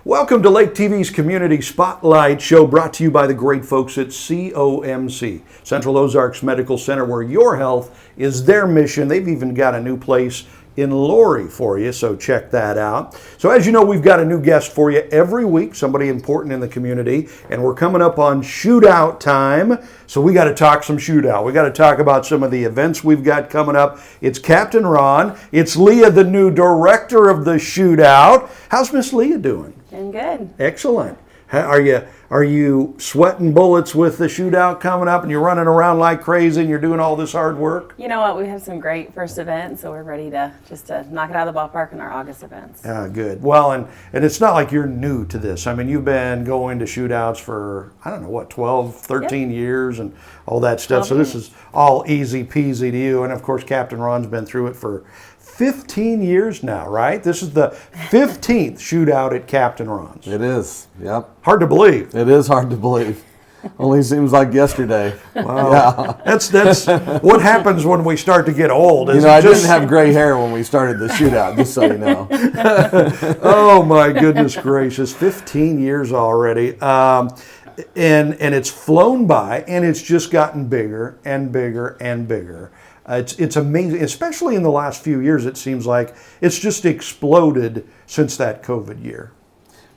Welcome to Lake TV's Community Spotlight Show, brought to you by the great folks at COMC, Central Ozarks Medical Center, where your health is their mission. They've even got a new place in Lori for you, so check that out. So as you know, we've got a new guest for you every week, somebody important in the community, and we're coming up on shootout time, so we got to talk some shootout. We got to talk about some of the events we've got coming up. It's Captain Ron. It's Leah, the new director of the shootout. How's Miss Leah doing? Doing good. Excellent. Are you sweating bullets with the shootout coming up, and you're running around like crazy and you're doing all this hard work? You know what? We have some great first events, so we're ready to knock it out of the ballpark in our August events. Good. Well, and it's not like you're new to this. I mean, you've been going to shootouts for, 12, 13 years and all that stuff. So this is all easy peasy to you. And of course, Captain Ron's been through it for 15 years now, right? This is the 15th shootout at Captain Ron's. It is, yep. Hard to believe. It is hard to believe. Only seems like yesterday. Wow. Yeah. That's what happens when we start to get old. I didn't have gray hair when we started the shootout, just so you know. Oh my goodness gracious, 15 years already. And it's flown by, and it's just gotten bigger and bigger and bigger. It's amazing, especially in the last few years. It seems like it's just exploded since that COVID year.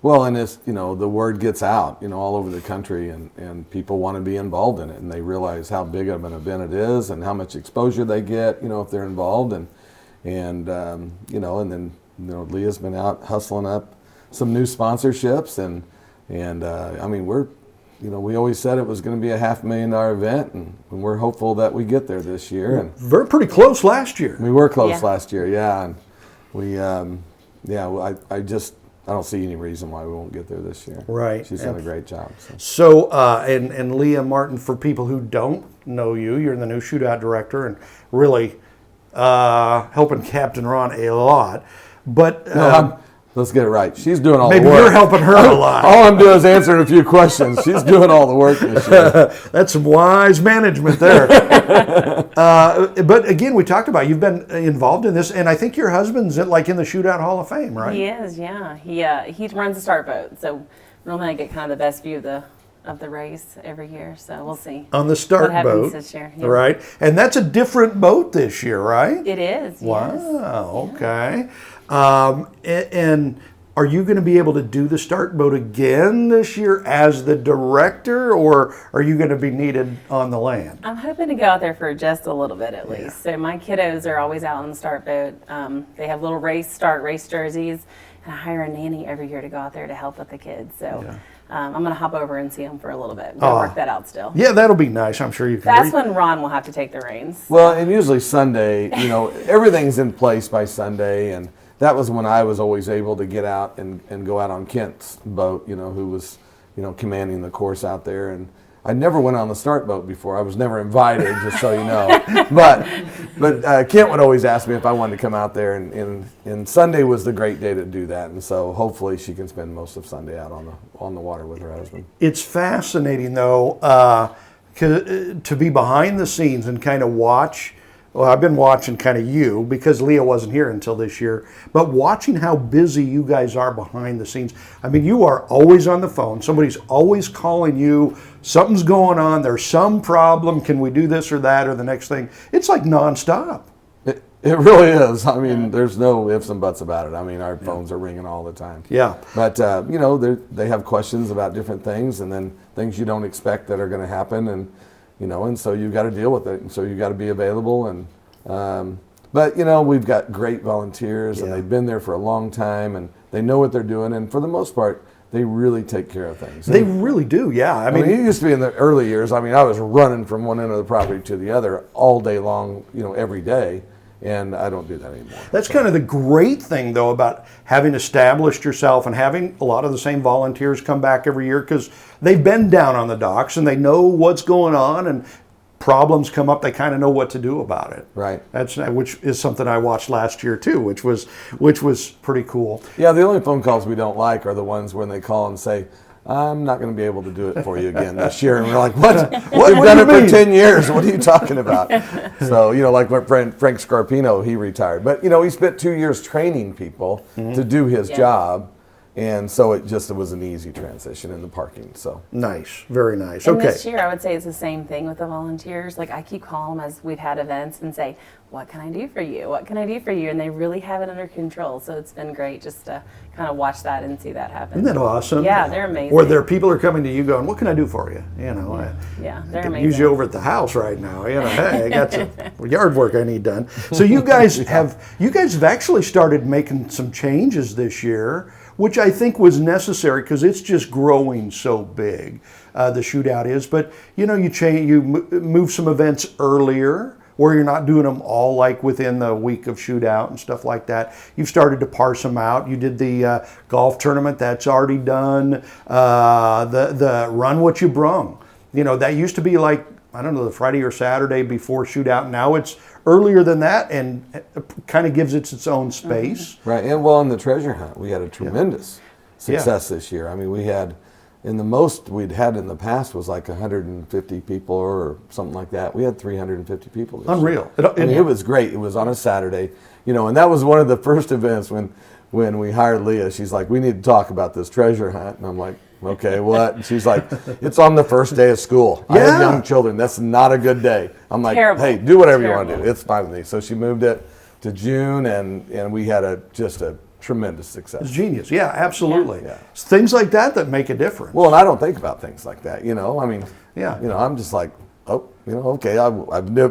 Well, and it's, the word gets out, all over the country, and people want to be involved in it, and they realize how big of an event it is and how much exposure they get, if they're involved, and then Leah's been out hustling up some new sponsorships, and we're. We always said it was going to be a $500,000 event, and we're hopeful that we get there this year. And we're pretty close last year. We were close last year, yeah. And we, I don't see any reason why we won't get there this year. Right. She's done a great job. So and Leah Martin, for people who don't know you, you're the new shootout director and really helping Captain Ron a lot. But let's get it right. She's doing all the work. Maybe you're helping her a lot. All I'm doing is answering a few questions. She's doing all the work this year. That's some wise management there. But again, we talked about you've been involved in this, and I think your husband's in the Shootout Hall of Fame, right? He is, yeah. He runs the start boat, so normally I get kind of the best view of the race every year. So we'll see on the start boat this year. Yeah. Right? And that's a different boat this year, right? It is. Wow. Yes. Okay. And are you going to be able to do the start boat again this year as the director, or are you going to be needed on the land? I'm hoping to go out there for just a little bit at least. So my kiddos are always out on the start boat. They have little race jerseys, and I hire a nanny every year to go out there to help with the kids. So I'm going to hop over and see them for a little bit. We'll work that out still. Yeah, that'll be nice. I'm sure you can. That's when Ron will have to take the reins. Well, and usually Sunday, everything's in place by Sunday, and that was when I was always able to get out and go out on Kent's boat, who was, commanding the course out there. And I never went on the start boat before. I was never invited, just so you know. But Kent would always ask me if I wanted to come out there, and Sunday was the great day to do that. And so hopefully she can spend most of Sunday out on the water with her husband. It's fascinating, though, to be behind the scenes and kind of watch. Well, I've been watching kind of you, because Leah wasn't here until this year, but watching how busy you guys are behind the scenes. I mean, you are always on the phone. Somebody's always calling you. Something's going on. There's some problem. Can we do this or that or the next thing? It's like nonstop. It really is. I mean, there's no ifs and buts about it. I mean, our phones are ringing all the time. Yeah. But, they have questions about different things, and then things you don't expect that are going to happen, and so you've got to deal with it, and so you've got to be available. And but we've got great volunteers, and they've been there for a long time, and they know what they're doing, and for the most part, they really take care of things. They really do, yeah. I mean, it used to be in the early years. I mean, I was running from one end of the property to the other all day long, every day. And I don't do that anymore. That's kind of the great thing, though, about having established yourself and having a lot of the same volunteers come back every year, because they've been down on the docks and they know what's going on, and problems come up, they kind of know what to do about it. Right. Which is something I watched last year too, which was pretty cool. Yeah, the only phone calls we don't like are the ones when they call and say, I'm not going to be able to do it for you again this year. And we're like, what? We've done it for 10 years. What are you talking about? So, like my friend Frank Scarpino, he retired. But, he spent 2 years training people to do his job. And so it was an easy transition in the parking. So Nice, very nice. And Okay. this year, I would say it's the same thing with the volunteers. Like, I keep calling them as we've had events and say, what can I do for you? What can I do for you? And they really have it under control. So it's been great just to kind of watch that and see that happen. Isn't that awesome? Yeah, they're amazing. Or there people are coming to you going, what can I do for you? You know, Yeah, I they're could amazing. use you over at the house right now. You know, hey, I got some yard work I need done. So you guys have actually started making some changes this year, which I think was necessary because it's just growing so big. The shootout is, but you know, you move some events earlier, where you're not doing them all like within the week of shootout and stuff like that. You've started to parse them out. You did the golf tournament, that's already done. The run what you brung. You know, that used to be like, I don't know, the Friday or Saturday before shootout. Now it's earlier than that and kind of gives it its own space. right, and well, in the treasure hunt, we had a tremendous success this year. I mean, we had, in the most we'd had in the past was like 150 people or something like that. We had 350 people this Unreal. year. I mean, it was great. It was on a Saturday, you know, and that was one of the first events when we hired Leah. She's like, we need to talk about this treasure hunt. And I'm like, okay, what? And she's like, it's on the first day of school. I have young children. That's not a good day. I'm like, Terrible. hey, do whatever you Terrible. want to do. It's fine with me. So she moved it to June, and we had just a tremendous success. It's genius. Yeah, absolutely. Yeah. It's things like that make a difference. Well, and I don't think about things like that, you know. I mean, Yeah. you know, I'm just like, oh, you know, okay.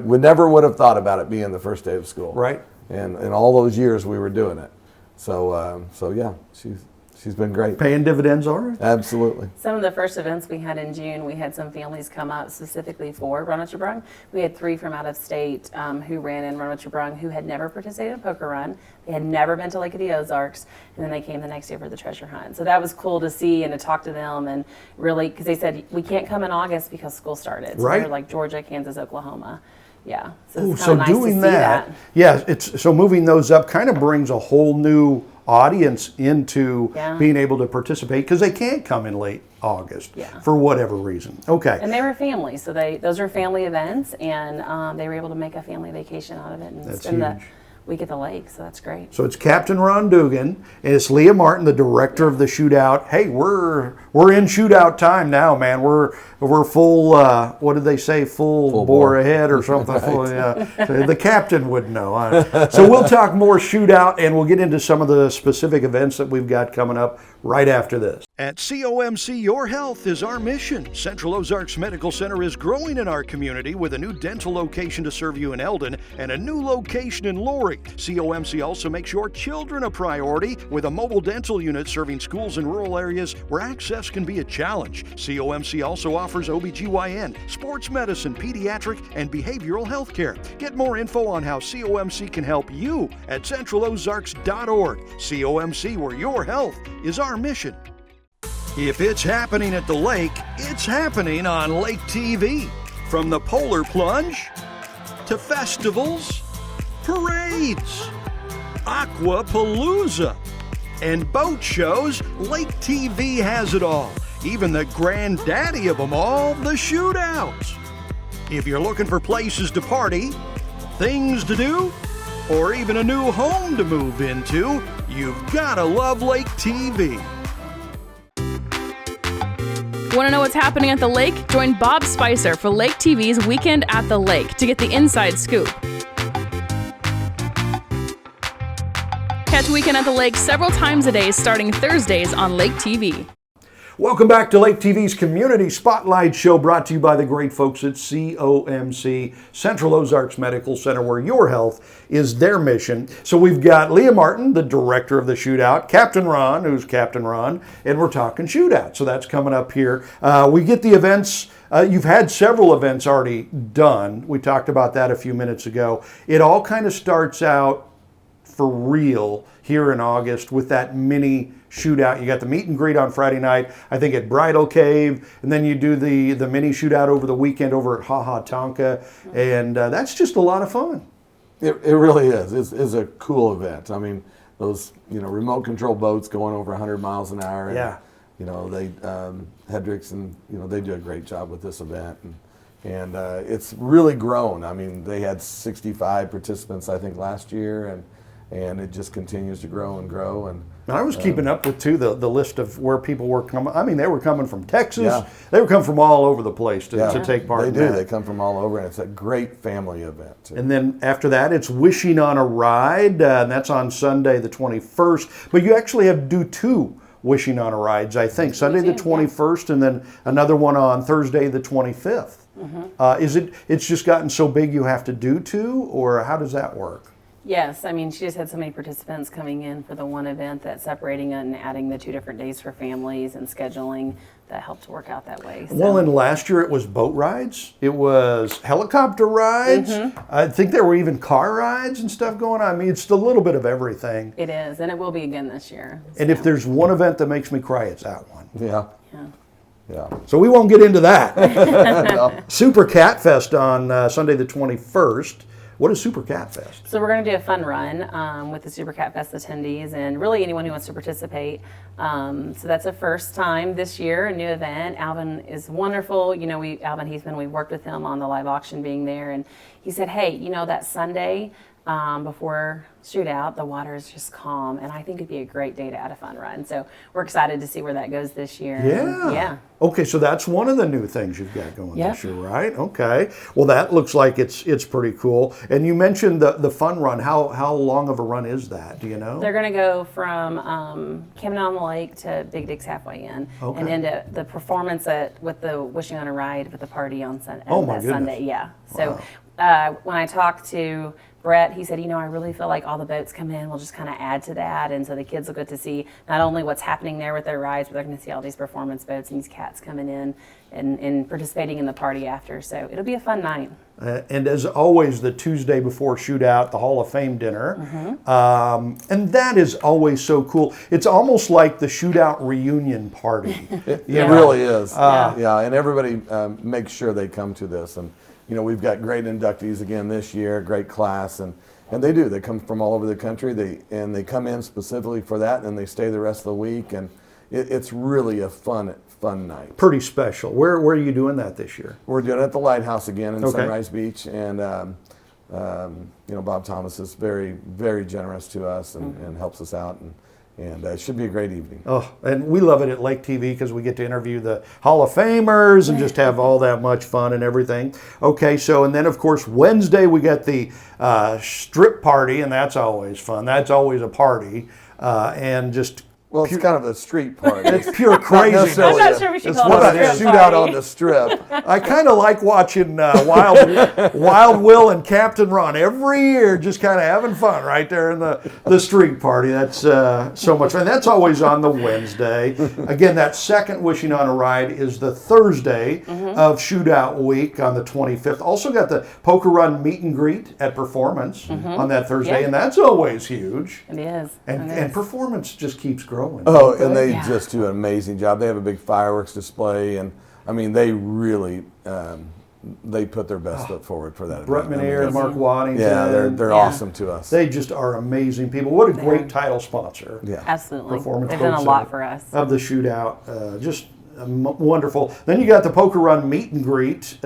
We never would have thought about it being the first day of school, Right. And in all those years we were doing it, so yeah, she's been great. Paying dividends already. Absolutely. Some of the first events we had in June, we had some families come up specifically for Run What You Brung. We had 3 from out of state who ran in Run What You Brung who had never participated in a poker run. They had never been to Lake of the Ozarks, and then they came the next year for the treasure hunt. So that was cool to see and to talk to them, and really, because they said, we can't come in August because school started. So Right. they're like Georgia, Kansas, Oklahoma. Yeah. So Ooh, it's so kind of nice doing to see that, yeah, so moving those up kind of brings a whole new audience into Yeah. being able to participate because they can't come in late August Yeah. for whatever reason. Okay. And they were families, so those are family events, and they were able to make a family vacation out of it and That's spend the huge. week at the lake. So that's great. So it's Captain Ron Dugan, and it's Leah Martin, the director of the shootout. Hey, we're in shootout time now, man. We're full. What did they say? Full bore bore. ahead or something. Full, the captain would know. So we'll talk more shootout, and we'll get into some of the specific events that we've got coming up right after this. At COMC, your health is our mission. Central Ozarks Medical Center is growing in our community with a new dental location to serve you in Eldon and a new location in Lori. COMC also makes your children a priority with a mobile dental unit serving schools in rural areas where access can be a challenge. COMC also offers OBGYN, sports medicine, pediatric, and behavioral health care. Get more info on how COMC can help you at centralozarks.org. COMC, where your health is our mission. If it's happening at the lake, it's happening on Lake TV. From the polar plunge to festivals, parades, aquapalooza, and boat shows, Lake TV has it all. Even the granddaddy of them all, the shootouts. If you're looking for places to party, things to do, or even a new home to move into, you've gotta love Lake TV. Want to know what's happening at the lake? Join Bob Spicer for Lake TV's Weekend at the Lake to get the inside scoop. Catch Weekend at the Lake several times a day starting Thursdays on Lake TV. Welcome back to Lake TV's Community Spotlight Show, brought to you by the great folks at COMC, Central Ozarks Medical Center, where your health is their mission. So we've got Leah Martin, the director of the shootout, Captain Ron, who's Captain Ron, and we're talking shootout. So that's coming up here. We get the events. You've had several events already done. We talked about that a few minutes ago. It all kind of starts out for real here in August with that mini shootout. You got the meet and greet on Friday night, I think at Bridal Cave, and then you do the mini shootout over the weekend over at Ha Ha Tonka, and that's just a lot of fun. It really is. It's a cool event. I mean, those remote control boats going over 100 miles an hour. And, Yeah. They Hedricks and they do a great job with this event, and it's really grown. I mean, they had 65 participants I think last year, and it just continues to grow and grow. And I was keeping up with, too, the list of where people were coming. I mean, they were coming from Texas. Yeah. They were coming from all over the place to take part They in do. that. They come from all over, and it's a great family event, too. And then after that, it's Wishing on a Ride, and that's on Sunday the 21st. But you actually have to do 2 Wishing on a Rides, I think. Sunday the 21st, and then another one on Thursday the 25th. It's just gotten so big you have to do 2, or how does that work? Yes, I mean, she just had so many participants coming in for the one event that separating it and adding the 2 different days for families and scheduling that helped work out that way. So. Well, and last year it was boat rides. It was helicopter rides. I think there were even car rides and stuff going on. I mean, it's a little bit of everything. It is, and it will be again this year. And if there's one event that makes me cry, it's that one. Yeah. Yeah. Yeah. So we won't get into that. Super Cat Fest on Sunday the 21st. What is Super Cat Fest? So we're going to do a fun run with the Super Cat Fest attendees and really anyone who wants to participate. So that's a first time this year, a new event. Alvin is wonderful. You know, Alvin Heathman, we worked with him on the live auction being there, and he said, hey, you know, that Sunday before shootout, the water is just calm, and I think it'd be a great day to add a fun run. So we're excited to see where that goes this year. Yeah. Yeah. Okay, so that's one of the new things you've got going Yep. this year, right? Okay. Well, that looks like it's pretty cool. And you mentioned the fun run. How long of a run is that? Do you know? They're going to go from Camping on the Lake to Big Dick's Halfway Inn, Okay. and into the performance with the Wishing on a Ride with the party on Oh, my goodness. Sunday. Yeah. So when I talked to Brett, he said, you know, I really feel like all the boats come in, we'll just kind of add to that. And so the kids will get to see not only what's happening there with their rides, but they're going to see all these performance boats and these cats coming in and participating in the party after. So it'll be a fun night. And as always, the Tuesday before shootout, the Hall of Fame dinner. And that is always so cool. It's almost like the shootout reunion party. It really is. Yeah, and everybody makes sure they come to this. And you know, we've got great inductees again this year, great class, and they do. They come from all over the country. They come in specifically for that, and they stay the rest of the week. And it's really a fun night. Pretty special. Where are you doing that this year? We're doing it at the Lighthouse again in Okay. Sunrise Beach, and you know, Bob Thomas is very, very generous to us and helps us out, and it should be a great evening. Oh, and we love it at Lake TV because we get to interview the Hall of Famers and just have all that much fun and everything. Okay, so and then of course Wednesday we get the strip party, and that's always fun. That's always a party, and just Well, it's kind of a street party. it's pure crazy. necessarily I'm not sure we should it's call more it like a a strip shootout party. on the strip. I kind of like watching Wild Will and Captain Ron every year, just kind of having fun right there in the street party. That's so much fun. That's always on the Wednesday. Again, that second Wishing on a Ride is the Thursday of Shootout Week on the 25th. Also got the Poker Run meet and greet at Performance on that Thursday, Yeah. and that's always huge. It is. And It is. Performance just keeps growing. Oh, and they Yeah. just do an amazing job. They have a big fireworks display, and I mean, they really they put their best foot forward for that. Brett event. I mean, Minier, Mark Waddington. yeah, they're Yeah. awesome to us. They just are amazing people. What a great title sponsor. Yeah. Absolutely. Performance They've done a folks lot for us. Of the shootout. Just wonderful. Then you got the Poker Run meet and greet.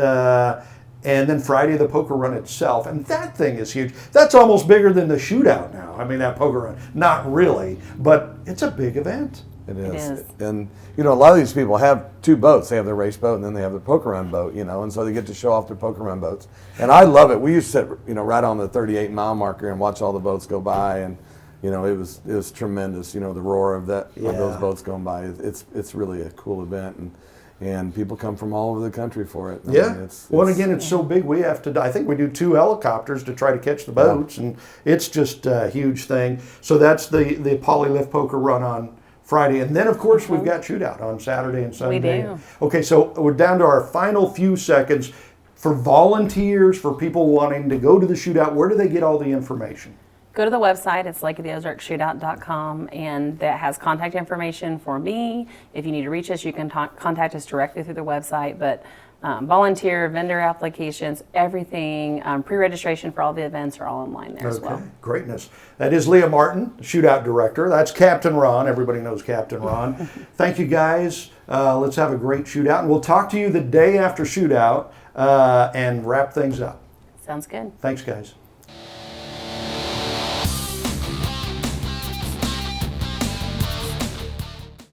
And then Friday, the Poker Run itself. And that thing is huge. That's almost bigger than the shootout now. I mean, that Poker Run. Not really, but it's a big event. It It is. is. And, you know, a lot of these people have 2 boats. They have their race boat and then they have their poker run boat, you know, and so they get to show off their poker run boats. And I love it. We used to sit, you know, right on the 38-mile marker and watch all the boats go by. And, you know, it was tremendous, you know, the roar of of those boats going by. It's really a cool event. And people come from all over the country for it. I Yeah. mean, Well, and again, it's so big. We have to. I think we do 2 helicopters to try to catch the boats, and it's just a huge thing. So that's the Polylift Poker Run on Friday, and then of course we've got shootout on Saturday and Sunday. do. Okay, so we're down to our final few seconds for volunteers, for people wanting to go to the shootout. Where do they get all the information? Go to the website, it's lakeoftheozarksshootout.com, and that has contact information for me. If you need to reach us, you can contact us directly through the website, but volunteer, vendor applications, everything, pre-registration for all the events are all online there as well. Greatness. That is Leah Martin, shootout director. That's Captain Ron. Everybody knows Captain Ron. Thank you, guys. Let's have a great shootout, and we'll talk to you the day after shootout and wrap things up. Sounds good. Thanks, guys.